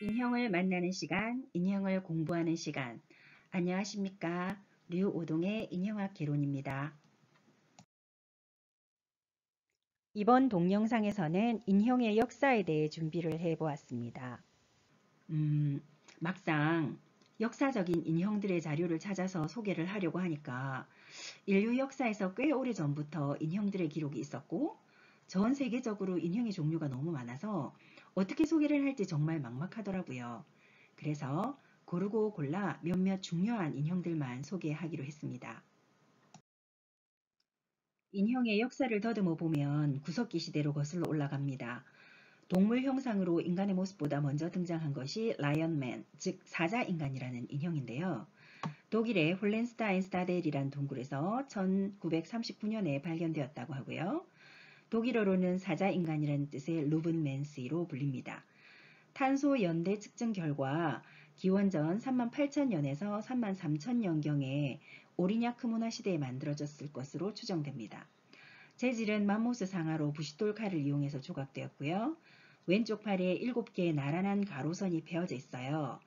인형을 만나는 시간, 인형을 공부하는 시간. 안녕하십니까? 류오동의 인형학 개론입니다. 이번 동영상에서는 인형의 역사에 대해 준비를 해보았습니다. 막상 역사적인 인형들의 자료를 찾아서 소개를 하려고 하니까 인류 역사에서 꽤 오래전부터 인형들의 기록이 있었고 전 세계적으로 인형의 종류가 너무 많아서 어떻게 소개를 할지 정말 막막하더라고요. 그래서 고르고 골라 몇몇 중요한 인형들만 소개하기로 했습니다. 인형의 역사를 더듬어 보면 구석기 시대로 거슬러 올라갑니다. 동물 형상으로 인간의 모습보다 먼저 등장한 것이 라이언맨, 즉 사자인간이라는 인형인데요. 독일의 홀렌스타인스타델이란 동굴에서 1939년에 발견되었다고 하고요. 독일어로는 사자인간이라는 뜻의 루븐맨스로 불립니다. 탄소 연대 측정 결과 기원전 38,000년에서 33,000년경에 오리냐크 문화 시대에 만들어졌을 것으로 추정됩니다. 재질은 맘모스 상하로 부싯돌 칼을 이용해서 조각되었고요. 왼쪽 팔에 7개의 나란한 가로선이 베어져 있어요.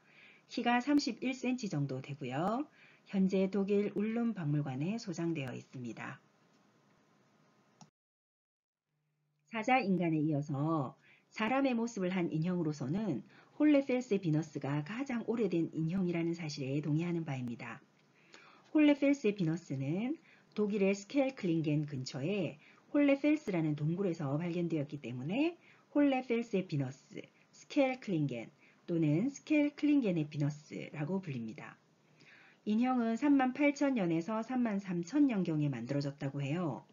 키가 31cm 정도 되고요. 현재 독일 울름 박물관에 소장되어 있습니다. 사자인간에 이어서 사람의 모습을 한 인형으로서는 홀레펠스의 비너스가 가장 오래된 인형이라는 사실에 동의하는 바입니다. 홀레펠스의 비너스는 독일의 스켈클링겐 근처에 홀레펠스라는 동굴에서 발견되었기 때문에 홀레펠스의 비너스, 스켈클링겐 또는 스켈클링겐의 비너스라고 불립니다. 인형은 38,000년에서 33,000년경에 만들어졌다고 해요.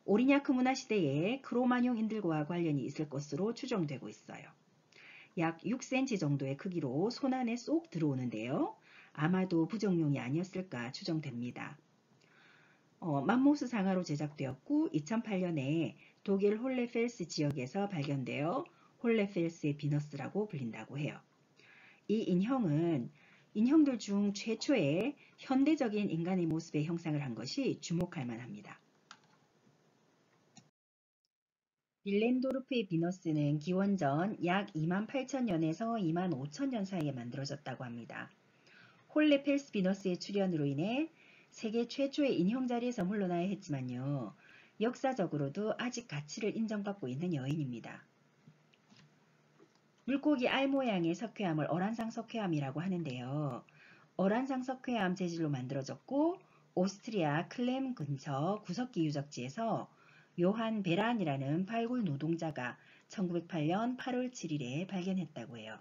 오리냐크 문화 시대에 크로마뇽인들과 관련이 있을 것으로 추정되고 있어요. 약 6cm 정도의 크기로 손 안에 쏙 들어오는데요. 아마도 부정용이 아니었을까 추정됩니다. 맘모스 상하로 제작되었고 2008년에 독일 홀레펠스 지역에서 발견되어 홀레펠스의 비너스라고 불린다고 해요. 이 인형은 인형들 중 최초의 현대적인 인간의 모습의 형상을 한 것이 주목할 만합니다. 빌렌도르프의 비너스는 기원전 약 28,000년에서 25,000년 사이에 만들어졌다고 합니다. 홀레펠스 비너스의 출현으로 인해 세계 최초의 인형 자리에서 물러나야 했지만요. 역사적으로도 아직 가치를 인정받고 있는 여인입니다. 물고기 알 모양의 석회암을 어란상 석회암이라고 하는데요. 어란상 석회암 재질로 만들어졌고 오스트리아 클렘 근처 구석기 유적지에서 요한 베란이라는 발굴 노동자가 1908년 8월 7일에 발견했다고 해요.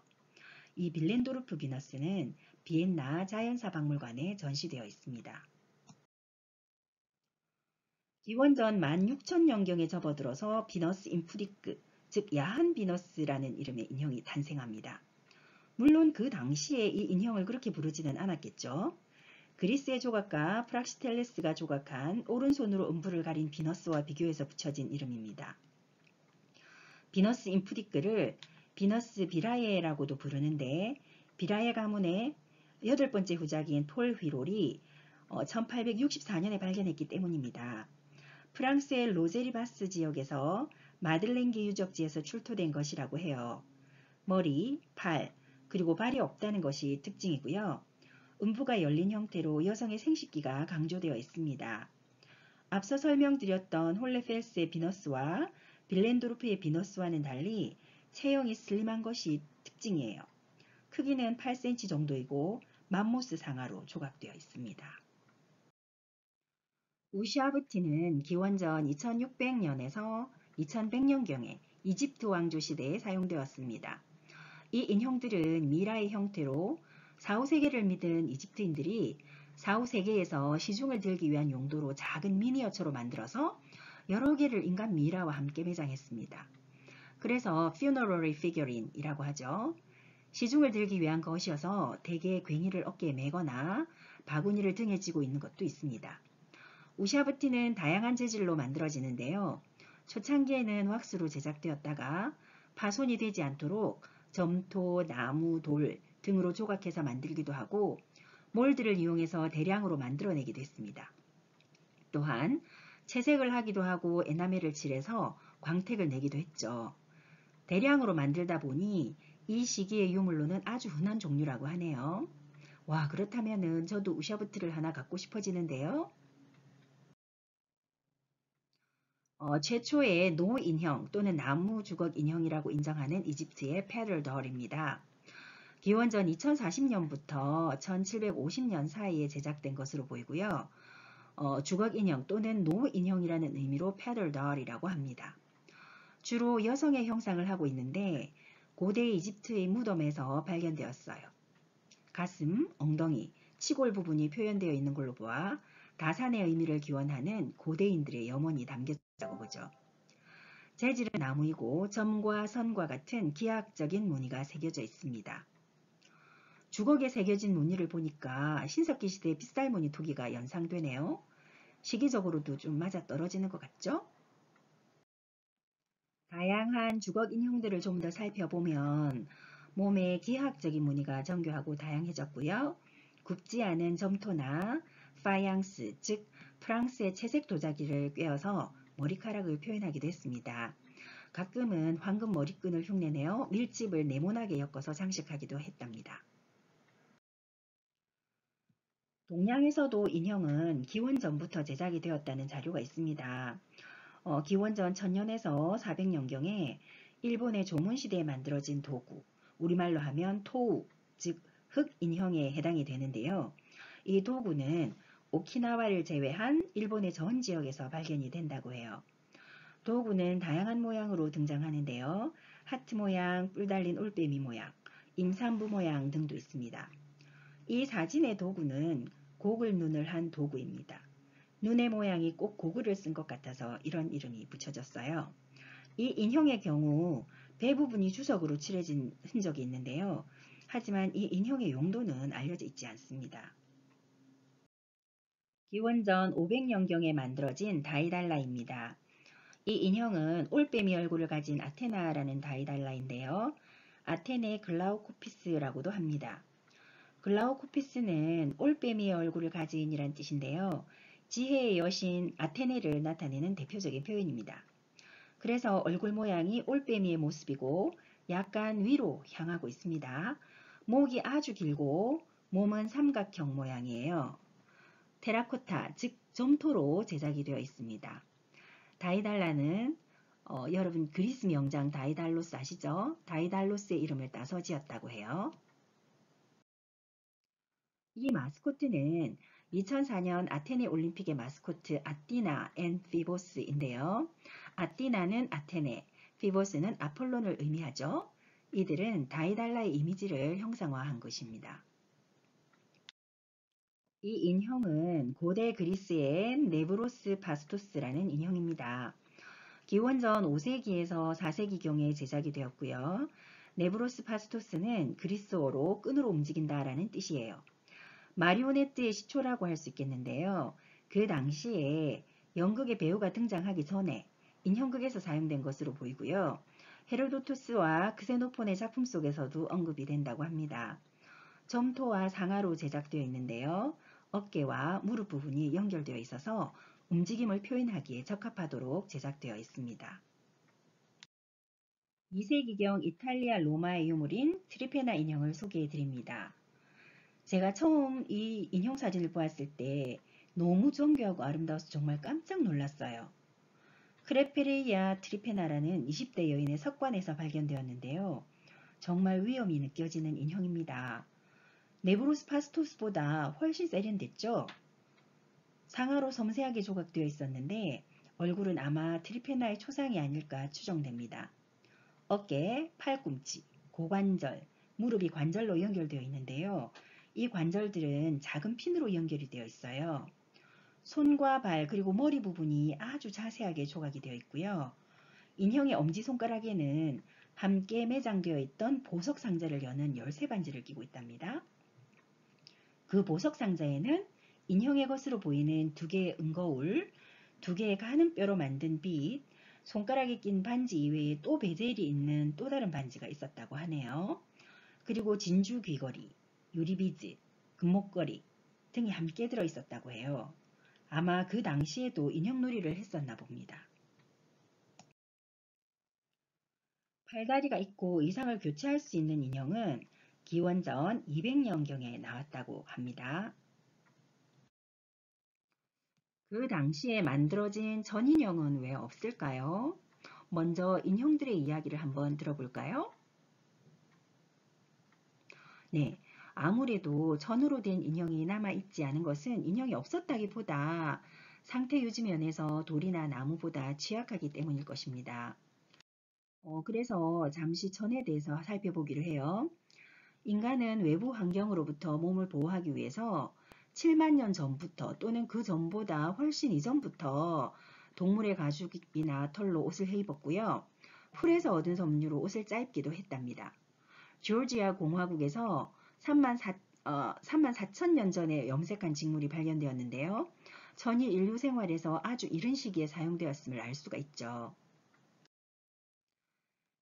이 빌렌도르프 비너스는 비엔나 자연사 박물관에 전시되어 있습니다. 기원전 16,000년경에 접어들어서 비너스 인푸디크, 즉 야한 비너스라는 이름의 인형이 탄생합니다. 물론 그 당시에 이 인형을 그렇게 부르지는 않았겠죠. 그리스의 조각가 프락시텔레스가 조각한 오른손으로 음부를 가린 비너스와 비교해서 붙여진 이름입니다. 비너스 인푸디크를 비너스 비라예라고도 부르는데 비라예 가문의 8번째 후작인 폴 휘롤이 1864년에 발견했기 때문입니다. 프랑스의 로제리바스 지역에서 마들렌게 유적지에서 출토된 것이라고 해요. 머리, 팔, 그리고 발이 없다는 것이 특징이고요. 음부가 열린 형태로 여성의 생식기가 강조되어 있습니다. 앞서 설명드렸던 홀레펠스의 비너스와 빌렌도르프의 비너스와는 달리 체형이 슬림한 것이 특징이에요. 크기는 8cm 정도이고 맘모스 상하로 조각되어 있습니다. 우샤브티는 기원전 2600년에서 2100년경에 이집트 왕조 시대에 사용되었습니다. 이 인형들은 미라의 형태로 4, 5세계를 믿은 이집트인들이 4, 5세계에서 시중을 들기 위한 용도로 작은 미니어처로 만들어서 여러 개를 인간 미라와 함께 매장했습니다. 그래서 funerary figure이라고 하죠. 시중을 들기 위한 것이어서 대개 괭이를 어깨에 메거나 바구니를 등에 지고 있는 것도 있습니다. 우샤브티는 다양한 재질로 만들어지는데요. 초창기에는 왁스로 제작되었다가 파손이 되지 않도록 점토, 나무, 돌 등으로 조각해서 만들기도 하고 몰드를 이용해서 대량으로 만들어내기도 했습니다. 또한 채색을 하기도 하고 에나멜을 칠해서 광택을 내기도 했죠. 대량으로 만들다 보니 이 시기의 유물로는 아주 흔한 종류라고 하네요. 와, 그렇다면은 저도 우샤부트를 하나 갖고 싶어지는데요. 최초의 노 인형 또는 나무 주걱 인형이라고 인정하는 이집트의 페들덜입니다. 기원전 2040년부터 1750년 사이에 제작된 것으로 보이고요. 주걱 인형 또는 노 인형이라는 의미로 페들덜이라고 합니다. 주로 여성의 형상을 하고 있는데 고대 이집트의 무덤에서 발견되었어요. 가슴, 엉덩이, 치골 부분이 표현되어 있는 걸로 보아 다산의 의미를 기원하는 고대인들의 염원이 담겼다고 보죠. 재질은 나무이고 점과 선과 같은 기하학적인 무늬가 새겨져 있습니다. 주걱에 새겨진 무늬를 보니까 신석기 시대 빗살무늬 토기가 연상되네요. 시기적으로도 좀 맞아떨어지는 것 같죠? 다양한 주걱 인형들을 좀 더 살펴보면 몸의 기하학적인 무늬가 정교하고 다양해졌고요. 굽지 않은 점토나 파양스, 즉 프랑스의 채색 도자기를 꿰어서 머리카락을 표현하기도 했습니다. 가끔은 황금 머리끈을 흉내내어 밀집을 네모나게 엮어서 장식하기도 했답니다. 동양에서도 인형은 기원전부터 제작이 되었다는 자료가 있습니다. 기원전 1000년에서 400년경에 일본의 조문시대에 만들어진 도구, 우리말로 하면 토우, 즉 흑인형에 해당이 되는데요. 이 도구는 오키나와를 제외한 일본의 전 지역에서 발견이 된다고 해요. 도구는 다양한 모양으로 등장하는데요. 하트 모양, 뿔 달린 올빼미 모양, 임산부 모양 등도 있습니다. 이 사진의 도구는 고글 눈을 한 도구입니다. 눈의 모양이 꼭 고글을 쓴 것 같아서 이런 이름이 붙여졌어요. 이 인형의 경우 배 부분이 주석으로 칠해진 흔적이 있는데요. 하지만 이 인형의 용도는 알려져 있지 않습니다. 기원전 500년경에 만들어진 다이달라입니다. 이 인형은 올빼미 얼굴을 가진 아테나라는 다이달라인데요. 아테네 글라우코피스라고도 합니다. 글라우코피스는 올빼미의 얼굴을 가진이란 뜻인데요. 지혜의 여신 아테네를 나타내는 대표적인 표현입니다. 그래서 얼굴 모양이 올빼미의 모습이고 약간 위로 향하고 있습니다. 목이 아주 길고 몸은 삼각형 모양이에요. 테라코타, 즉 점토로 제작이 되어 있습니다. 다이달라는 여러분 그리스 명장 다이달로스 아시죠? 다이달로스의 이름을 따서 지었다고 해요. 이 마스코트는 2004년 아테네 올림픽의 마스코트 아띠나 앤 피보스인데요. 아띠나는 아테네, 피보스는 아폴론을 의미하죠. 이들은 다이달라의 이미지를 형상화한 것입니다. 이 인형은 고대 그리스의 네브로스 파스토스라는 인형입니다. 기원전 5세기에서 4세기경에 제작이 되었고요. 네브로스 파스토스는 그리스어로 끈으로 움직인다라는 뜻이에요. 마리오네트의 시초라고 할 수 있겠는데요. 그 당시에 연극의 배우가 등장하기 전에 인형극에서 사용된 것으로 보이고요. 헤로도토스와 크세노폰의 작품 속에서도 언급이 된다고 합니다. 점토와 상아로 제작되어 있는데요. 어깨와 무릎 부분이 연결되어 있어서 움직임을 표현하기에 적합하도록 제작되어 있습니다. 2세기경 이탈리아 로마의 유물인 트리페나 인형을 소개해 드립니다. 제가 처음 이 인형 사진을 보았을 때 너무 정교하고 아름다워서 정말 깜짝 놀랐어요. 크레페레이아 트리페나라는 20대 여인의 석관에서 발견되었는데요. 정말 위험이 느껴지는 인형입니다. 네브로스 파스토스보다 훨씬 세련됐죠? 상하로 섬세하게 조각되어 있었는데 얼굴은 아마 트리페나의 초상이 아닐까 추정됩니다. 어깨, 팔꿈치, 고관절, 무릎이 관절로 연결되어 있는데요. 이 관절들은 작은 핀으로 연결이 되어 있어요. 손과 발 그리고 머리 부분이 아주 자세하게 조각이 되어 있고요. 인형의 엄지손가락에는 함께 매장되어 있던 보석 상자를 여는 열쇠 반지를 끼고 있답니다. 그 보석 상자에는 인형의 것으로 보이는 두 개의 은거울, 두 개의 가는뼈로 만든 빛, 손가락에 낀 반지 이외에 또 베젤이 있는 또 다른 반지가 있었다고 하네요. 그리고 진주 귀걸이, 유리비즈, 금목걸이 등이 함께 들어있었다고 해요. 아마 그 당시에도 인형놀이를 했었나 봅니다. 팔다리가 있고 이상을 교체할 수 있는 인형은 기원전 200년경에 나왔다고 합니다. 그 당시에 만들어진 전인형은 왜 없을까요? 먼저 인형들의 이야기를 한번 들어볼까요? 네, 아무래도 전으로 된 인형이 남아있지 않은 것은 인형이 없었다기보다 상태 유지 면에서 돌이나 나무보다 취약하기 때문일 것입니다. 그래서 잠시 천에 대해서 살펴보기로 해요. 인간은 외부 환경으로부터 몸을 보호하기 위해서 7만 년 전부터 또는 그 전보다 훨씬 이전부터 동물의 가죽이나 털로 옷을 해 입었고요. 풀에서 얻은 섬유로 옷을 짜입기도 했답니다. 조지아 공화국에서 3만 4천 년 전에 염색한 직물이 발견되었는데요. 전일 인류 생활에서 아주 이른 시기에 사용되었음을 알 수가 있죠.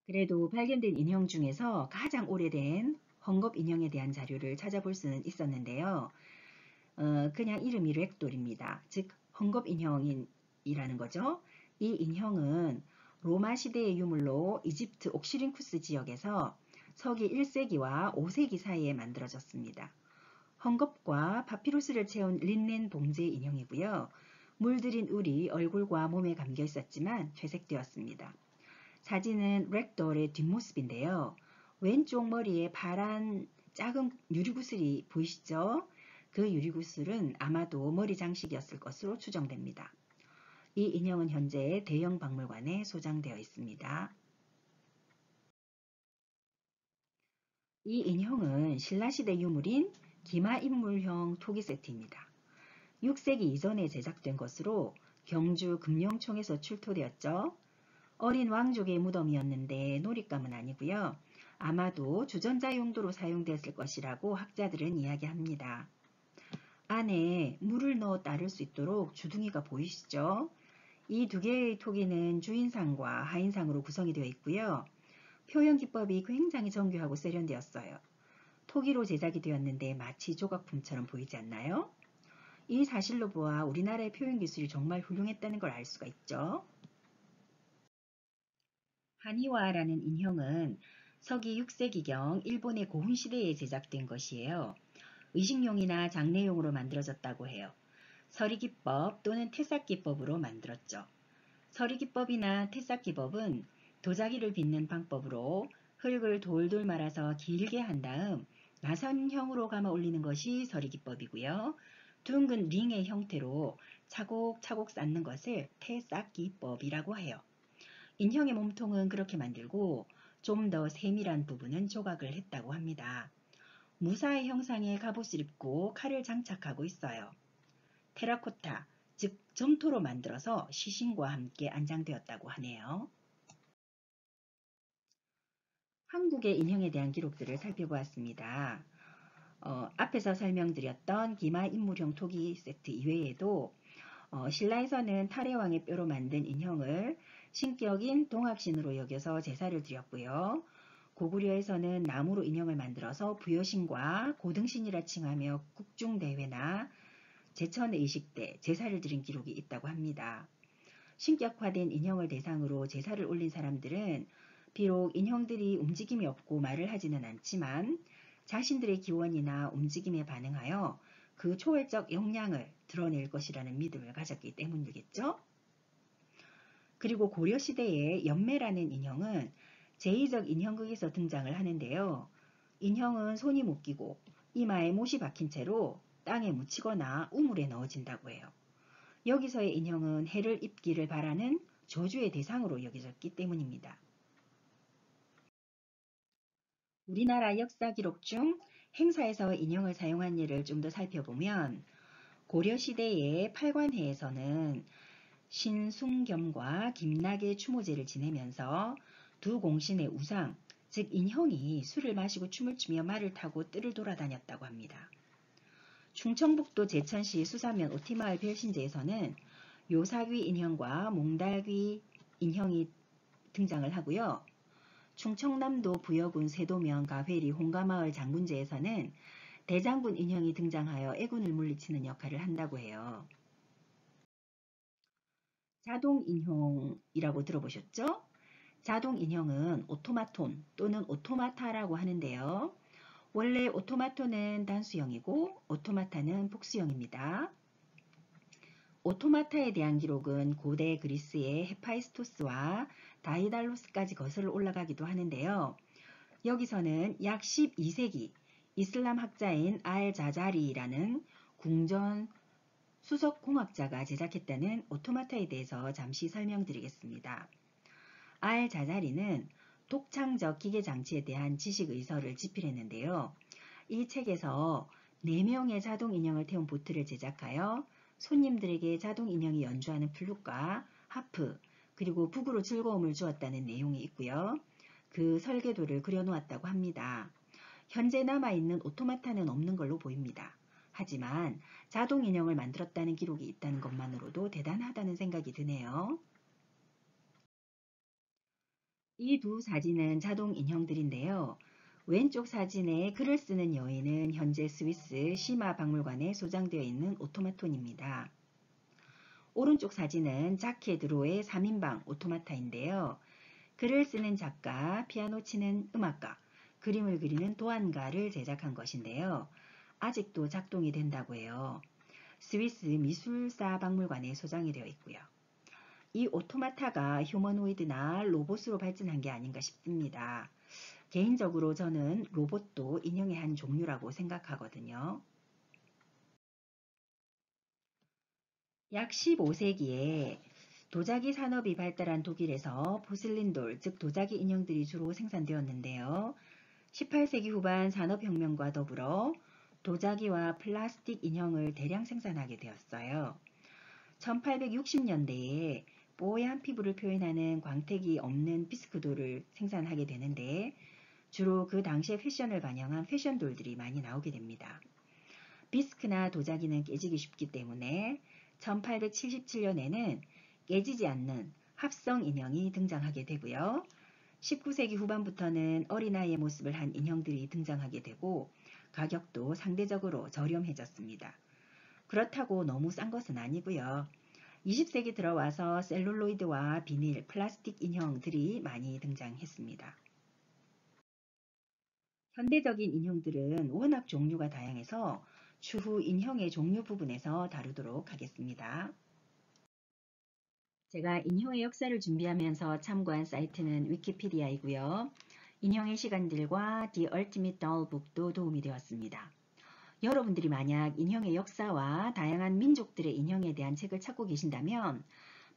그래도 발견된 인형 중에서 가장 오래된 헝겊 인형에 대한 자료를 찾아볼 수는 있었는데요. 그냥 이름이 렉돌입니다. 즉 헝겊 인형이라는 거죠. 이 인형은 로마 시대의 유물로 이집트 옥시린쿠스 지역에서 서기 1세기와 5세기 사이에 만들어졌습니다. 헝겊과 파피루스를 채운 린넨 봉제 인형이고요. 물들인 울이 얼굴과 몸에 감겨 있었지만 퇴색되었습니다. 사진은 렉돌의 뒷모습인데요. 왼쪽 머리에 파란 작은 유리구슬이 보이시죠? 그 유리구슬은 아마도 머리 장식이었을 것으로 추정됩니다. 이 인형은 현재 대형 박물관에 소장되어 있습니다. 이 인형은 신라시대 유물인 기마인물형 토기 세트입니다. 6세기 이전에 제작된 것으로 경주 금룡총에서 출토되었죠. 어린 왕족의 무덤이었는데 놀잇감은 아니고요. 아마도 주전자 용도로 사용되었을 것이라고 학자들은 이야기합니다. 안에 물을 넣어 따를 수 있도록 주둥이가 보이시죠? 이 두 개의 토기는 주인상과 하인상으로 구성이 되어 있고요. 표현 기법이 굉장히 정교하고 세련되었어요. 토기로 제작이 되었는데 마치 조각품처럼 보이지 않나요? 이 사실로 보아 우리나라의 표현 기술이 정말 훌륭했다는 걸 알 수가 있죠. 하니와라는 인형은 서기 6세기경 일본의 고훈 시대에 제작된 것이에요. 의식용이나 장례용으로 만들어졌다고 해요. 서리기법 또는 태싹기법으로 만들었죠. 서리기법이나 태싹기법은 도자기를 빚는 방법으로 흙을 돌돌 말아서 길게 한 다음 나선형으로 감아 올리는 것이 서리기법이고요. 둥근 링의 형태로 차곡차곡 쌓는 것을 태싹기법이라고 해요. 인형의 몸통은 그렇게 만들고 좀 더 세밀한 부분은 조각을 했다고 합니다. 무사의 형상의 갑옷을 입고 칼을 장착하고 있어요. 테라코타, 즉 점토로 만들어서 시신과 함께 안장되었다고 하네요. 한국의 인형에 대한 기록들을 살펴보았습니다. 앞에서 설명드렸던 기마 인물형 토기 세트 이외에도 신라에서는 탈해왕의 뼈로 만든 인형을 신격인 동학신으로 여겨서 제사를 드렸고요. 고구려에서는 나무로 인형을 만들어서 부여신과 고등신이라 칭하며 국중대회나 제천의식 때 제사를 드린 기록이 있다고 합니다. 신격화된 인형을 대상으로 제사를 올린 사람들은 비록 인형들이 움직임이 없고 말을 하지는 않지만 자신들의 기원이나 움직임에 반응하여 그 초월적 역량을 드러낼 것이라는 믿음을 가졌기 때문이겠죠. 그리고 고려시대의 연매라는 인형은 제2적 인형극에서 등장을 하는데요. 인형은 손이 묶이고 이마에 못이 박힌 채로 땅에 묻히거나 우물에 넣어진다고 해요. 여기서의 인형은 해를 입기를 바라는 저주의 대상으로 여겨졌기 때문입니다. 우리나라 역사 기록 중 행사에서 인형을 사용한 예를 좀 더 살펴보면 고려시대의 팔관회에서는 신숭겸과 김낙의 추모제를 지내면서 두 공신의 우상, 즉 인형이 술을 마시고 춤을 추며 말을 타고 뜰을 돌아다녔다고 합니다. 충청북도 제천시 수사면 오티마을 별신제에서는 요사귀 인형과 몽달귀 인형이 등장을 하고요. 충청남도 부여군 세도면 가회리 홍가마을 장군제에서는 대장군 인형이 등장하여 애군을 물리치는 역할을 한다고 해요. 자동 인형이라고 들어보셨죠? 자동 인형은 오토마톤 또는 오토마타라고 하는데요. 원래 오토마톤은 단수형이고 오토마타는 복수형입니다. 오토마타에 대한 기록은 고대 그리스의 헤파이스토스와 다이달로스까지 거슬러 올라가기도 하는데요. 여기서는 약 12세기 이슬람 학자인 알자자리라는 궁전 수석공학자가 제작했다는 오토마타에 대해서 잠시 설명드리겠습니다. 알자자리는 독창적 기계장치에 대한 지식의서를 집필했는데요. 이 책에서 4명의 자동 인형을 태운 보트를 제작하여 손님들에게 자동 인형이 연주하는 플룻과 하프, 그리고 북으로 즐거움을 주었다는 내용이 있고요. 그 설계도를 그려놓았다고 합니다. 현재 남아있는 오토마타는 없는 걸로 보입니다. 하지만 자동 인형을 만들었다는 기록이 있다는 것만으로도 대단하다는 생각이 드네요. 이 두 사진은 자동 인형들인데요. 왼쪽 사진에 글을 쓰는 여인은 현재 스위스 시마 박물관에 소장되어 있는 오토마톤입니다. 오른쪽 사진은 자케드로의 3인방 오토마타인데요. 글을 쓰는 작가, 피아노 치는 음악가, 그림을 그리는 도안가를 제작한 것인데요. 아직도 작동이 된다고 해요. 스위스 미술사 박물관에 소장이 되어 있고요. 이 오토마타가 휴머노이드나 로봇으로 발전한 게 아닌가 싶습니다. 개인적으로 저는 로봇도 인형의 한 종류라고 생각하거든요. 약 15세기에 도자기 산업이 발달한 독일에서 포슬린돌, 즉 도자기 인형들이 주로 생산되었는데요. 18세기 후반 산업혁명과 더불어 도자기와 플라스틱 인형을 대량 생산하게 되었어요. 1860년대에 뽀얀 피부를 표현하는 광택이 없는 비스크돌을 생산하게 되는데 주로 그 당시의 패션을 반영한 패션돌들이 많이 나오게 됩니다. 비스크나 도자기는 깨지기 쉽기 때문에 1877년에는 깨지지 않는 합성 인형이 등장하게 되고요. 19세기 후반부터는 어린아이의 모습을 한 인형들이 등장하게 되고 가격도 상대적으로 저렴해졌습니다. 그렇다고 너무 싼 것은 아니고요. 20세기 들어와서 셀룰로이드와 비닐, 플라스틱 인형들이 많이 등장했습니다. 현대적인 인형들은 워낙 종류가 다양해서 추후 인형의 종류 부분에서 다루도록 하겠습니다. 제가 인형의 역사를 준비하면서 참고한 사이트는 위키피디아이고요. 인형의 시간들과 The Ultimate Doll Book도 도움이 되었습니다. 여러분들이 만약 인형의 역사와 다양한 민족들의 인형에 대한 책을 찾고 계신다면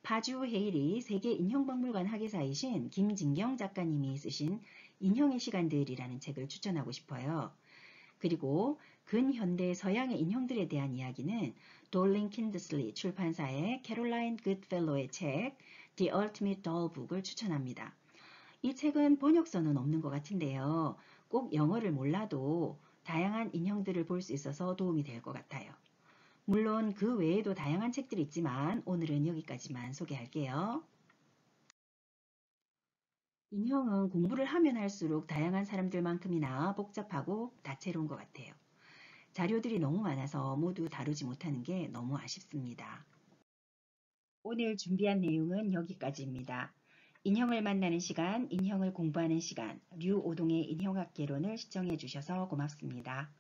파주 헤일이 세계인형박물관 학예사이신 김진경 작가님이 쓰신 인형의 시간들이라는 책을 추천하고 싶어요. 그리고 근현대 서양의 인형들에 대한 이야기는 돌린 킨드슬리 출판사의 캐롤라인 굿펠로의 책 The Ultimate Doll Book을 추천합니다. 이 책은 번역서는 없는 것 같은데요. 꼭 영어를 몰라도 다양한 인형들을 볼 수 있어서 도움이 될 것 같아요. 물론 그 외에도 다양한 책들이 있지만 오늘은 여기까지만 소개할게요. 인형은 공부를 하면 할수록 다양한 사람들만큼이나 복잡하고 다채로운 것 같아요. 자료들이 너무 많아서 모두 다루지 못하는 게 너무 아쉽습니다. 오늘 준비한 내용은 여기까지입니다. 인형을 만나는 시간, 인형을 공부하는 시간, 류오동의 인형학 개론을 시청해 주셔서 고맙습니다.